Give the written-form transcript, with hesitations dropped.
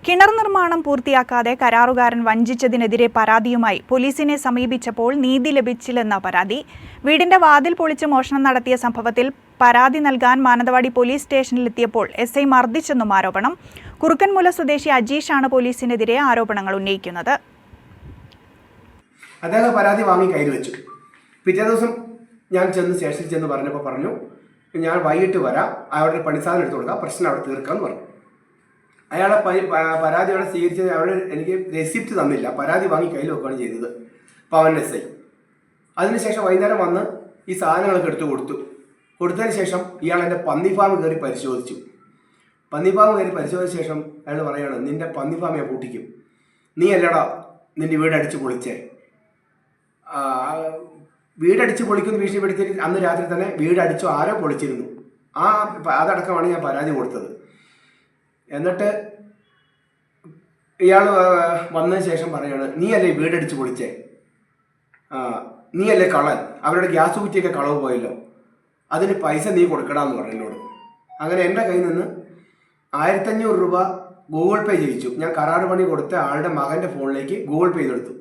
കിണർ നിർമ്മാണം പൂർത്തിയാക്കാതെ കരാറുകാരൻ വഞ്ചിച്ചതിനെതിരെ പരാതിയുമായി പോലീസിനെ സമീപിച്ചപ്പോൾ നീതി ലഭിച്ചില്ലെന്ന പരാതി. വീടിന്റെ വാതിൽ പൊളിച്ച് മോഷണം നടത്തിയ സംഭവത്തിൽ പരാതി നൽകാൻ മാനന്തവാടി പോലീസ് സ്റ്റേഷനിലെത്തിയപ്പോൾ എസ്ഐ മർദ്ദിച്ചെന്നും ആരോപണം. കുറുക്കൻമുല സ്വദേശി അജീഷാണ് പോലീസിനെതിരെ ആരോപണങ്ങൾ ഉന്നയിക്കുന്നത്. അദ്ദേഹം പരാതി വാങ്ങി കയ്യിൽ വെച്ചു. പിറ്റേ ദിവസം ഞാൻ സ്റ്റേഷനിൽ ചെന്ന് പറഞ്ഞപ്പോൾ പറഞ്ഞു, ഞാൻ വൈകിട്ട് വരാം, അവിടെ പണിസാധനം എടുത്തു കൊടുക്കാം, പ്രശ്നം അവിടെ തീർക്കാമെന്ന് പറഞ്ഞു. അയാളെ പരാതി അവിടെ സ്വീകരിച്ചത് അവിടെ എനിക്ക് റെസിപ്റ്റ് തന്നില്ല, പരാതി വാങ്ങി കയ്യിൽ വെക്കുകയാണ് ചെയ്തത് പവൻ എസ്ഐ. അതിനുശേഷം വൈകുന്നേരം വന്ന് ഈ സാധനങ്ങളൊക്കെ എടുത്തു കൊടുത്തതിന് ശേഷം ഇയാൾ എൻ്റെ പന്നി ഫാം കയറി പരിശോധിച്ചു. പന്നി ഫാം കയറി പരിശോധിച്ച ശേഷം അയാൾ പറയുകയാണ്, നിൻ്റെ പന്നി ഫാം ഞാൻ പൂട്ടിക്കും, നീ അല്ലടാ നിൻ്റെ വീടടിച്ച് പൊളിച്ചേ. വീടടിച്ച് പൊളിക്കുന്ന ഭീഷണിപ്പെടുത്തിയിട്ട് അന്ന് രാത്രി തന്നെ വീടടിച്ചു ആരോ പൊളിച്ചിരുന്നു. അതടക്കമാണ് ഞാൻ പരാതി കൊടുത്തത്. എന്നിട്ട് ഇയാൾ വന്നതിന് ശേഷം പറയാണ്, നീയല്ലേ വീടടിച്ച് പൊളിച്ചേ, നീയല്ലേ കള്ളൻ, അവരുടെ ഗ്യാസ് കുറ്റിയൊക്കെ കളവ് പോയല്ലോ, അതിന് പൈസ നീ കൊടുക്കണമെന്ന് പറഞ്ഞു എന്നോട്. അങ്ങനെ എൻ്റെ കയ്യിൽ നിന്ന് 1500 രൂപ ഗൂഗിൾ പേ ചെയ്യിച്ചു. ഞാൻ കരാർ പണി കൊടുത്ത ആളുടെ മകൻ്റെ ഫോണിലേക്ക് ഗൂഗിൾ പേ ചെയ്തെടുത്തു.